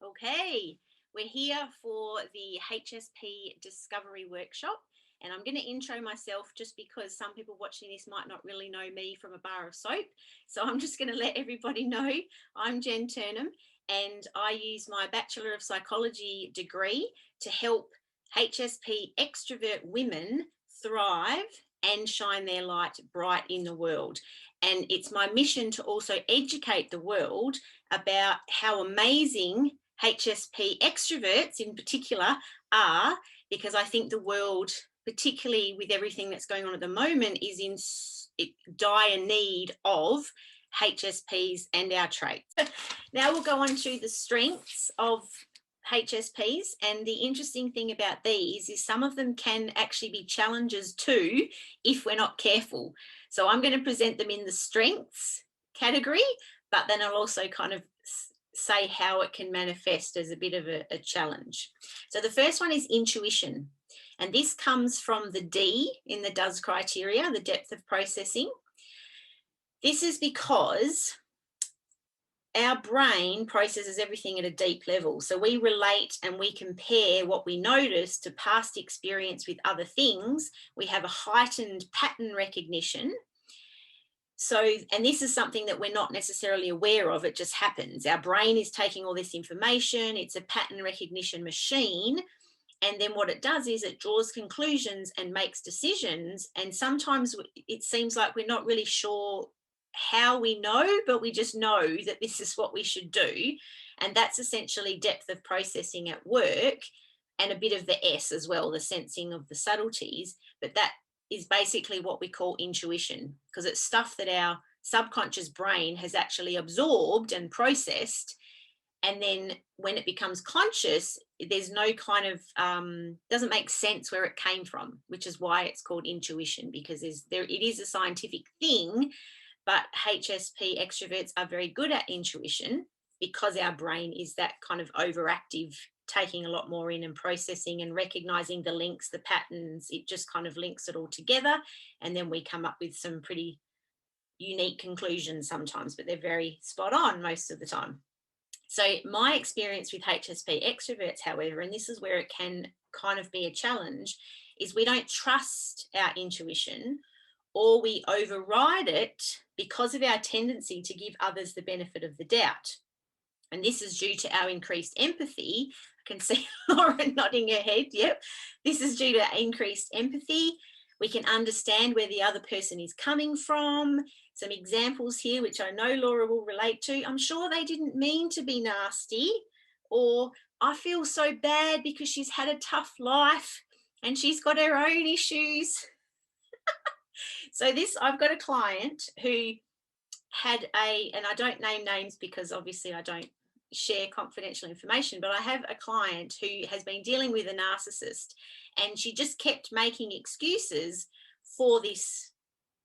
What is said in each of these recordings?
Okay, we're here for the HSP Discovery Workshop, and I'm going to intro myself just because some people watching this might not really know me from a bar of soap. So I'm just going to let everybody know I'm Jen Turnham, and I use my Bachelor of Psychology degree to help HSP extrovert women thrive and shine their light bright in the world. And it's my mission to also educate the world about how amazing HSP extroverts in particular are, because I think the world, particularly with everything that's going on at the moment, is in dire need of HSPs and our traits. Now we'll go on to the strengths of HSPs, and the interesting thing about these is some of them can actually be challenges too if we're not careful. So I'm going to present them in the strengths category, but then I'll also kind of say how it can manifest as a bit of a challenge. So the first one is intuition, and this comes from the D in the DOES criteria, the depth of processing. This is because our brain processes everything at a deep level. So we relate and we compare what we notice to past experience with other things. We have a heightened pattern recognition. So, and this is something that we're not necessarily aware of, it just happens. Our brain is taking all this information, it's a pattern recognition machine. And then what it does is it draws conclusions and makes decisions. And sometimes it seems like we're not really sure how we know, but we just know that this is what we should do. And that's essentially depth of processing at work, and a bit of the S as well, the sensing of the subtleties. But that is basically what we call intuition, because it's stuff that our subconscious brain has actually absorbed and processed. And then when it becomes conscious, there's no kind of doesn't make sense where it came from, which is why it's called intuition, because it is a scientific thing. But HSP extroverts are very good at intuition because our brain is that kind of overactive, taking a lot more in and processing and recognizing the links, the patterns. It just kind of links it all together, and then we come up with some pretty unique conclusions sometimes, but they're very spot on most of the time. So my experience with HSP extroverts, however, and this is where it can kind of be a challenge, is we don't trust our intuition, or we override it because of our tendency to give others the benefit of the doubt. And this is due to our increased empathy. I can see Laura nodding her head. Yep. This is due to increased empathy. We can understand where the other person is coming from. Some examples here, which I know Laura will relate to. I'm sure they didn't mean to be nasty, or I feel so bad because she's had a tough life and she's got her own issues. So I've got a client who had and I don't name names because obviously I don't share confidential information, but I have a client who has been dealing with a narcissist, and she just kept making excuses for this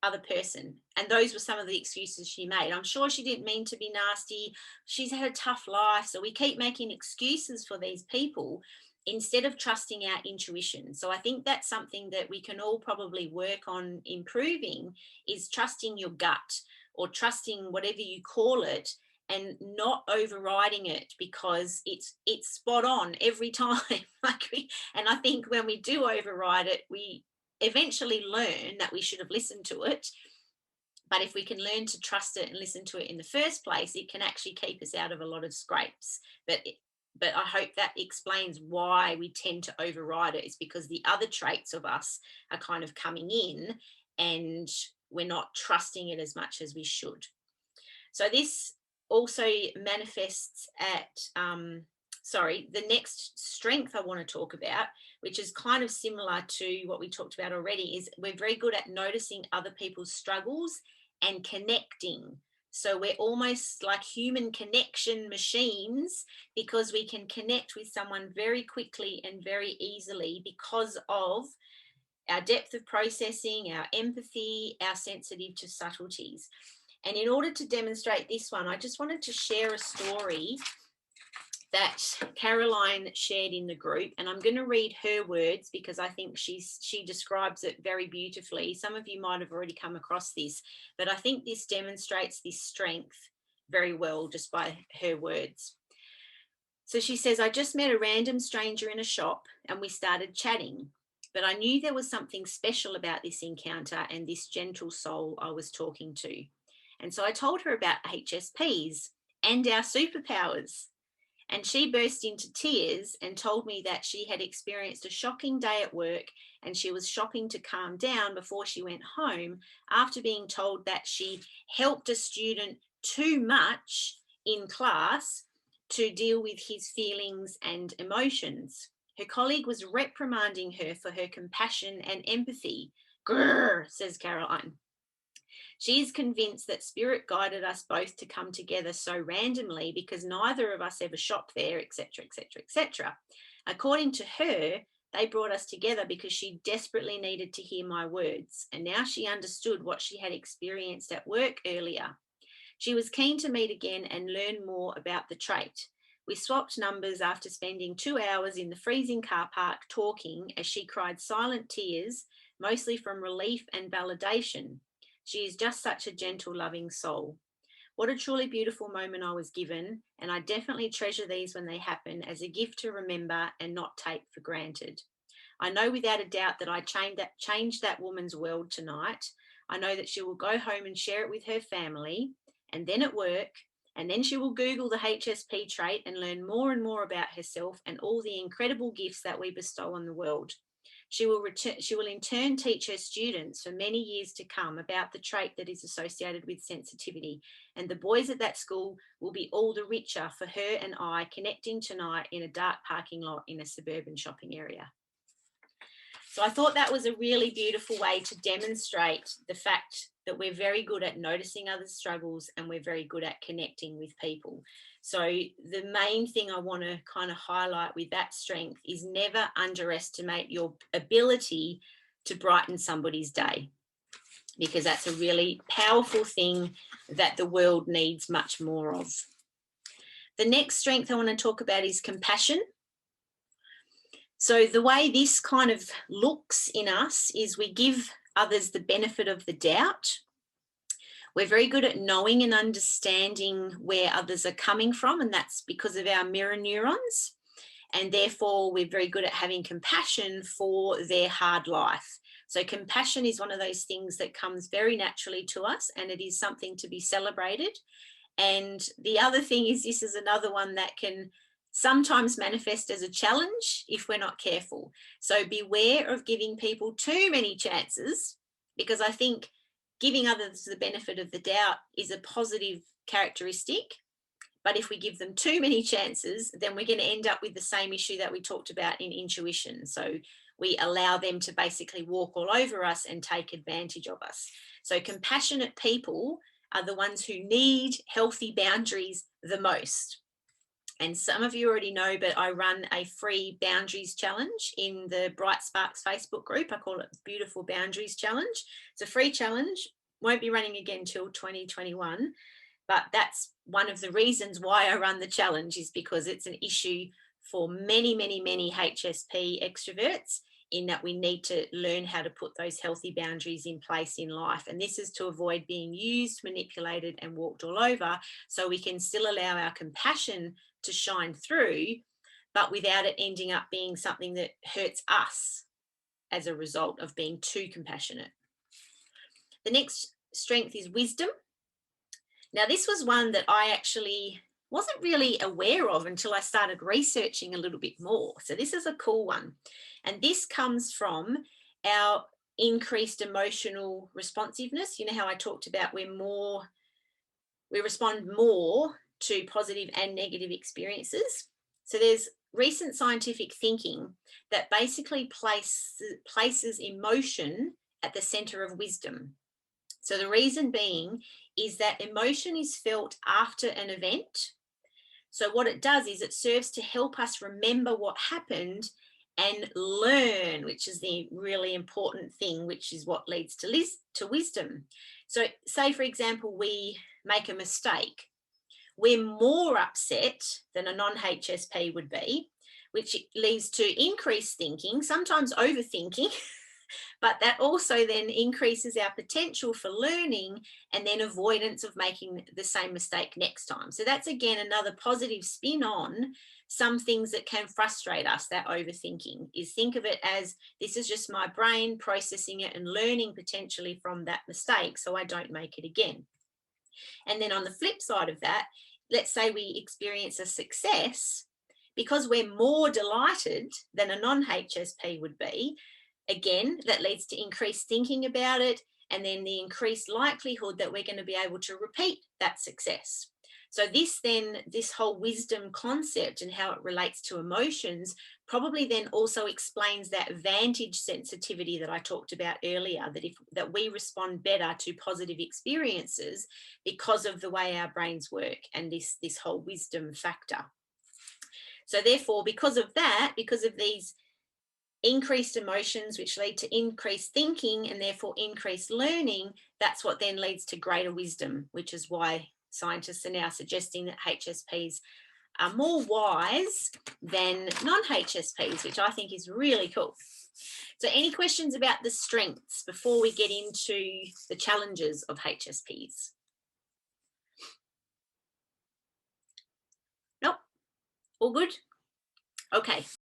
other person. And those were some of the excuses she made. I'm sure she didn't mean to be nasty. She's had a tough life. So we keep making excuses for these people instead of trusting our intuition. So I think that's something that we can all probably work on improving, is trusting your gut, or trusting whatever you call it, and not overriding it because it's spot on every time. And I think when we do override it, we eventually learn that we should have listened to it. But if we can learn to trust it and listen to it in the first place, it can actually keep us out of a lot of scrapes. But I hope that explains why we tend to override it. It's because the other traits of us are kind of coming in, and we're not trusting it as much as we should. So this also manifests at, the next strength I want to talk about, which is kind of similar to what we talked about already, is we're very good at noticing other people's struggles and connecting. So we're almost like human connection machines, because we can connect with someone very quickly and very easily because of our depth of processing, our empathy, our sensitive to subtleties. And in order to demonstrate this one, I just wanted to share a story that Caroline shared in the group, and I'm going to read her words because I think she describes it very beautifully. Some of you might have already come across this, but I think this demonstrates this strength very well just by her words. So she says, I just met a random stranger in a shop and we started chatting. But I knew there was something special about this encounter and this gentle soul I was talking to. And so I told her about HSPs and our superpowers. And she burst into tears and told me that she had experienced a shocking day at work and she was shopping to calm down before she went home after being told that she helped a student too much in class to deal with his feelings and emotions. Her colleague was reprimanding her for her compassion and empathy. Grrr, says Caroline. She is convinced that spirit guided us both to come together so randomly because neither of us ever shopped there, etc., etc., etc. According to her, they brought us together because she desperately needed to hear my words, and now she understood what she had experienced at work earlier. She was keen to meet again and learn more about the trait. We swapped numbers after spending 2 hours in the freezing car park talking as she cried silent tears, mostly from relief and validation. She is just such a gentle, loving soul. What a truly beautiful moment I was given, and I definitely treasure these when they happen as a gift to remember and not take for granted. I know without a doubt that I changed that woman's world tonight. I know that she will go home and share it with her family, and then at work, and then she will Google the HSP trait and learn more and more about herself and all the incredible gifts that we bestow on the world. She will in turn teach her students for many years to come about the trait that is associated with sensitivity. And the boys at that school will be all the richer for her and I connecting tonight in a dark parking lot in a suburban shopping area. So I thought that was a really beautiful way to demonstrate the fact that we're very good at noticing others' struggles and we're very good at connecting with people. So the main thing I want to kind of highlight with that strength is never underestimate your ability to brighten somebody's day, because that's a really powerful thing that the world needs much more of. The next strength I want to talk about is compassion. So the way this kind of looks in us is we give others the benefit of the doubt. We're very good at knowing and understanding where others are coming from, and that's because of our mirror neurons. And therefore, we're very good at having compassion for their hard life. So compassion is one of those things that comes very naturally to us, and it is something to be celebrated. And the other thing is, this is another one that can sometimes manifest as a challenge if we're not careful. So beware of giving people too many chances, because I think giving others the benefit of the doubt is a positive characteristic. But if we give them too many chances, then we're going to end up with the same issue that we talked about in intuition. So we allow them to basically walk all over us and take advantage of us. So compassionate people are the ones who need healthy boundaries the most. And some of you already know, but I run a free boundaries challenge in the Bright Sparks Facebook group. I call it Beautiful Boundaries Challenge. It's a free challenge, won't be running again till 2021. But that's one of the reasons why I run the challenge, is because it's an issue for many, many, many HSP extroverts, in that we need to learn how to put those healthy boundaries in place in life. And this is to avoid being used, manipulated, and walked all over, so we can still allow our compassion to shine through, but without it ending up being something that hurts us as a result of being too compassionate. The next strength is wisdom. Now, this was one that I actually wasn't really aware of until I started researching a little bit more. So this is a cool one. And this comes from our increased emotional responsiveness. You know how I talked about we respond more to positive and negative experiences. So there's recent scientific thinking that basically places emotion at the center of wisdom. So the reason being is that emotion is felt after an event. So what it does is it serves to help us remember what happened and learn, which is the really important thing, which is what leads to wisdom. So say, for example, we make a mistake. We're more upset than a non-HSP would be, which leads to increased thinking, sometimes overthinking, but that also then increases our potential for learning and then avoidance of making the same mistake next time. So that's again another positive spin on some things that can frustrate us, that overthinking, is think of it as this is just my brain processing it and learning potentially from that mistake so I don't make it again. And then on the flip side of that, let's say we experience a success, because we're more delighted than a non-HSP would be, again, that leads to increased thinking about it and then the increased likelihood that we're going to be able to repeat that success. So this whole wisdom concept and how it relates to emotions probably then also explains that vantage sensitivity that I talked about earlier, that we respond better to positive experiences because of the way our brains work and this whole wisdom factor. So therefore, because of that, because of these increased emotions, which lead to increased thinking and therefore increased learning, that's what then leads to greater wisdom, which is why scientists are now suggesting that HSPs are more wise than non-HSPs, which I think is really cool. So any questions about the strengths before we get into the challenges of HSPs? Nope. All good? Okay.